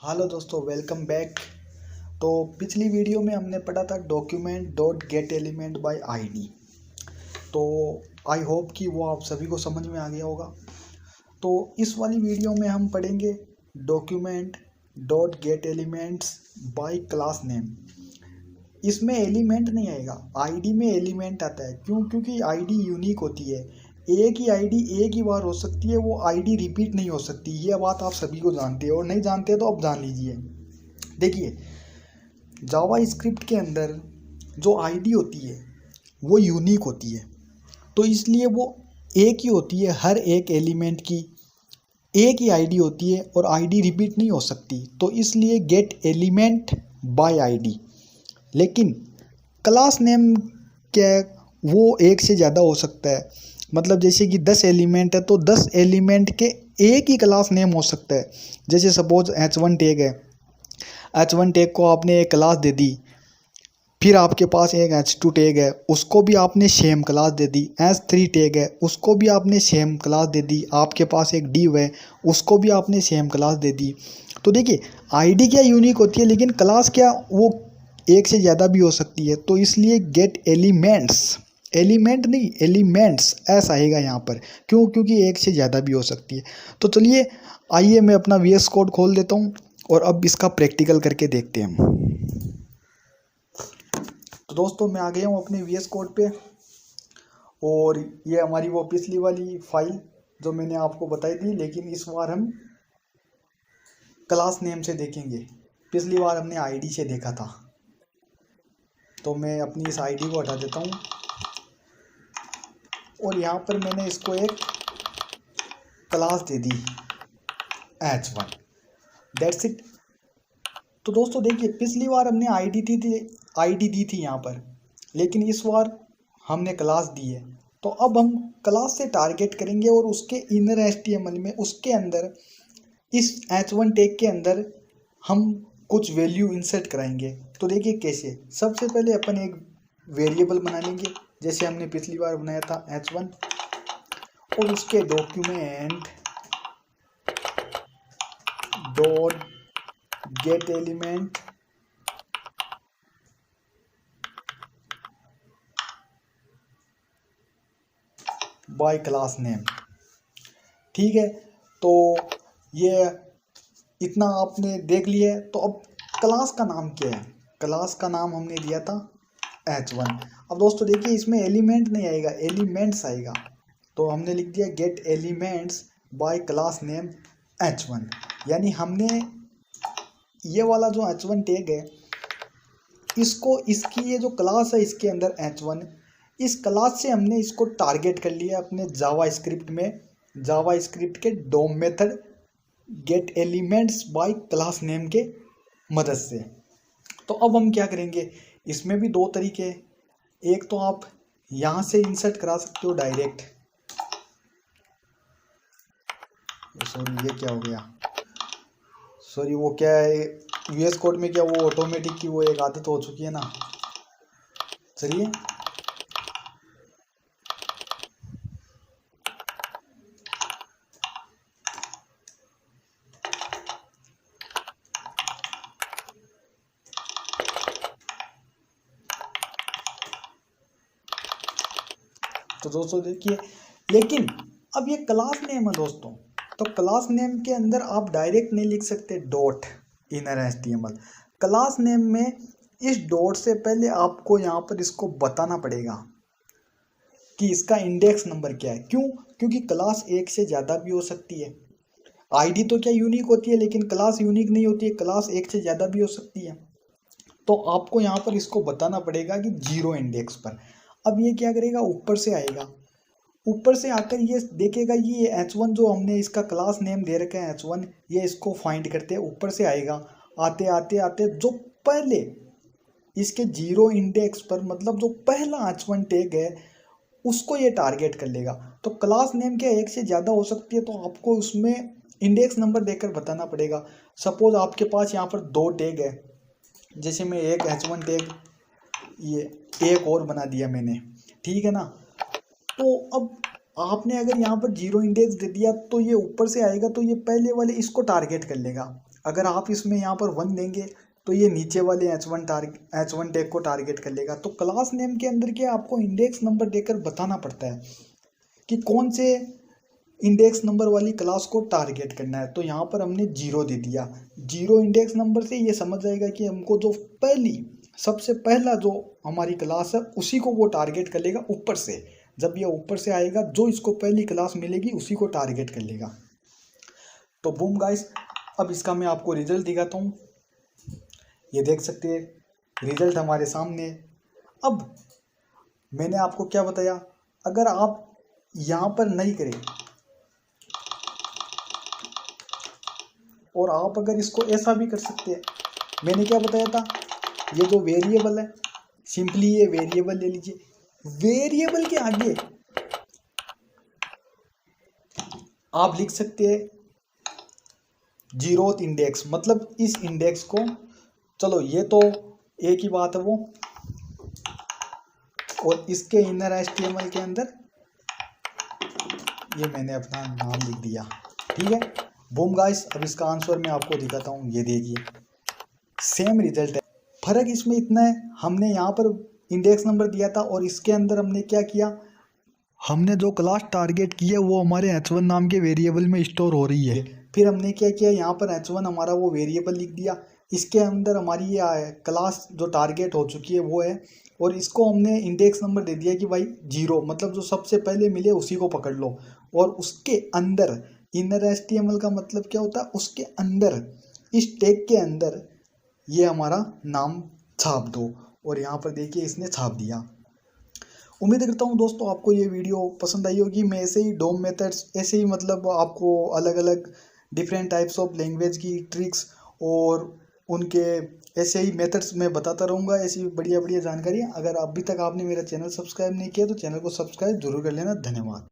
Hello दोस्तों, welcome back. तो पिछली वीडियो में हमने पढ़ा था document dot gate element by ID. तो आई होप कि वो आप सभी को समझ में आ गया होगा। तो इस वाली वीडियो में हम पढ़ेंगे document dot gate elements by class name. इसमें एलिमेंट नहीं आएगा, आईडी में एलिमेंट आता है। क्यों? क्योंकि आईडी यूनिक होती है। एक ही आईडी एक ही बार हो सकती है, वो आईडी रिपीट नहीं हो सकती। ये बात आप सभी को जानते हो, और नहीं जानते तो अब जान लीजिए। देखिए, जावा स्क्रिप्ट के अंदर जो आईडी होती है वो यूनिक होती है, तो इसलिए वो एक ही होती है। हर एक एलिमेंट की एक ही आईडी होती है और आईडी रिपीट नहीं हो सकती, तो इसलिए गेट एलिमेंट बाय आईडी। लेकिन क्लास नेम क्या है, वो एक से ज़्यादा हो सकता है। मतलब जैसे कि 10 एलिमेंट है तो 10 एलिमेंट के एक ही क्लास नेम हो सकता है। जैसे सपोज H1 टैग है, H1 टैग को आपने एक क्लास दे दी। फिर आपके पास एक H2 टैग है, उसको भी आपने सेम क्लास दे दी। H3 टैग है, उसको भी आपने सेम क्लास दे दी। आपके पास एक div है, उसको भी आपने सेम क्लास दे दी। तो देखिए, आईडी क्या यूनिक होती है, लेकिन क्लास क्या वो एक से ज़्यादा भी हो सकती है। तो इसलिए गेट एलिमेंट्स, एलिमेंट नहीं एलिमेंट्स ऐसा आएगा यहाँ पर। क्यों? क्योंकि एक से ज़्यादा भी हो सकती है। तो चलिए, आइए मैं अपना VS कोड खोल देता हूँ और अब इसका प्रैक्टिकल करके देखते हैं हम। तो दोस्तों, मैं आ गया हूँ अपने VS कोड पे, और ये हमारी वो पिछली वाली फाइल जो मैंने आपको बताई थी, लेकिन इस बार हम क्लास नेम से देखेंगे। पिछली बार हमने आईडी से देखा था। तो मैं अपनी इस आईडी को हटा देता हूँ, और यहाँ पर मैंने इसको एक class they the H1। That's it. तो दोस्तों देखिए, पिछली बार हमने आईडी दी थी यहाँ पर, लेकिन इस बार हमने क्लास दी है। तो अब हम क्लास से टारगेट करेंगे और उसके इनर HTML में, उसके अंदर, इस H1 टैग के अंदर हम कुछ वैल्यू इंसर्ट कराएंगे। तो देखिए कैसे। सबसे पहले अपन एक वेरिएबल बना लेंगे, जैसे हमने पिछली बार बनाया था H1, और उसके document dot gate element by class name. ठीक है, तो ये इतना आपने देख लिया है। तो अब क्लास का नाम क्या है? क्लास का नाम हमने दिया था H1। अब दोस्तों देखिए, इसमें एलिमेंट नहीं आएगा, एलिमेंट्स आएगा। तो हमने लिख दिया gate elements by class name H1। यानी हमने ये वाला जो H1 टैग है, इसको, इसकी ये जो क्लास है इसके अंदर H1, इस क्लास से हमने इसको टारगेट कर लिया अपने जावा स्क्रिप्ट में, जावा स्क्रिप्ट के DOM method get elements by class name के मदद से। तो अब हम क्या करेंगे, इसमें भी दो तरीके हैं। एक तो आप यहाँ से इंसर्ट करा सकते हो डायरेक्ट। सॉरी, ये क्या हो गया? सॉरी, वो क्या है, VS कोड में क्या वो ऑटोमेटिक की वो एक आदत हो चुकी है ना। चलिए, तो दोस्तों देखिए, लेकिन अब ये क्लास नेम है दोस्तों, तो क्लास नेम के अंदर आप डायरेक्ट नहीं लिख सकते dot inner HTML। Class name में इस डॉट से पहले आपको यहाँ पर इसको बताना पड़ेगा कि इसका इंडेक्स नंबर क्या है। क्यों? क्योंकि क्लास एक से ज़्यादा भी हो सकती है। आईडी तो क्या यूनिक होती है, लेकिन क्लास यूनिक नहीं होती है, क्लास एक से ज़्यादा भी हो सकती है। तो आपको यहाँ पर इसको बताना पड़ेगा कि 0 इंडेक्स पर। अब ये क्या करेगा, ऊपर से आएगा, ऊपर से आकर ये देखेगा ये H1 जो हमने इसका क्लास नेम दे रखा है H1, ये इसको फाइंड करते हैं। ऊपर से आएगा, आते आते आते जो पहले इसके 0 इंडेक्स पर, मतलब जो पहला H1 टैग है, उसको ये टारगेट कर लेगा। तो क्लास नेम क्या एक से ज़्यादा हो सकती है, तो आपको उसमें इंडेक्स नंबर देकर बताना पड़ेगा। सपोज आपके पास यहाँ पर 2 टैग है, जैसे मैं एक H1 टैग, ये एक और बना दिया मैंने, ठीक है ना। तो अब आपने अगर यहाँ पर 0 इंडेक्स दे दिया, तो ये ऊपर से आएगा, तो ये पहले वाले इसको टारगेट कर लेगा। अगर आप इसमें यहाँ पर 1 देंगे तो ये नीचे वाले H1 टैग को टारगेट कर लेगा। तो क्लास नेम के अंदर क्या आपको इंडेक्स नंबर देकर बताना पड़ता है कि कौन से इंडेक्स नंबर वाली क्लास को टारगेट करना है। तो यहाँ पर हमने 0 दे दिया। 0 इंडेक्स नंबर से ये समझ जाएगा कि हमको जो सबसे पहला जो हमारी क्लास है उसी को वो टारगेट कर लेगा ऊपर से। जब ये ऊपर से आएगा जो इसको पहली क्लास मिलेगी उसी को टारगेट कर लेगा। तो बूम गाइस, अब इसका मैं आपको रिजल्ट दिखाता हूँ। ये देख सकते हैं रिजल्ट हमारे सामने। अब मैंने आपको क्या बताया, अगर आप यहाँ पर नहीं करें और आप अगर इसको ऐसा भी कर सकते हैं। मैंने क्या बताया था, ये जो वेरिएबल है सिंपली ये वेरिएबल ले लीजिए। वेरिएबल के आगे आप लिख सकते हैं 0th इंडेक्स, मतलब इस इंडेक्स को, चलो ये तो एक ही बात है वो, और इसके इनर HTML के अंदर ये मैंने अपना नाम लिख दिया। ठीक है बूम गाइस, अब इसका आंसर मैं आपको दिखाता हूँ। ये देखिए सेम रिजल्ट है। फर्क इसमें इतना है, हमने यहाँ पर इंडेक्स नंबर दिया था और इसके अंदर हमने क्या किया, हमने जो क्लास टारगेट की है वो हमारे H1 नाम के वेरिएबल में स्टोर हो रही है। फिर हमने क्या किया, यहाँ पर H1 हमारा वो वेरिएबल लिख दिया। इसके अंदर हमारी ये क्लास जो टारगेट हो चुकी है वो है, और इसको हमने इंडेक्स नंबर दे दिया कि भाई 0, मतलब जो सबसे पहले मिले उसी को पकड़ लो। और उसके अंदर इनर HTML का मतलब क्या होता है, उसके अंदर इस टैग के अंदर ये हमारा नाम छाप दो। और यहाँ पर देखिए इसने छाप दिया। उम्मीद करता हूँ दोस्तों आपको ये वीडियो पसंद आई होगी। मैं ऐसे ही डोम मेथड्स, ऐसे ही मतलब आपको अलग अलग डिफरेंट टाइप्स ऑफ लैंग्वेज की ट्रिक्स और उनके ऐसे ही मेथड्स मैं बताता रहूँगा, ऐसी बढ़िया बढ़िया जानकारी। अगर अभी तक आपने मेरा चैनल सब्सक्राइब नहीं किया तो चैनल को सब्सक्राइब जरूर कर लेना। धन्यवाद।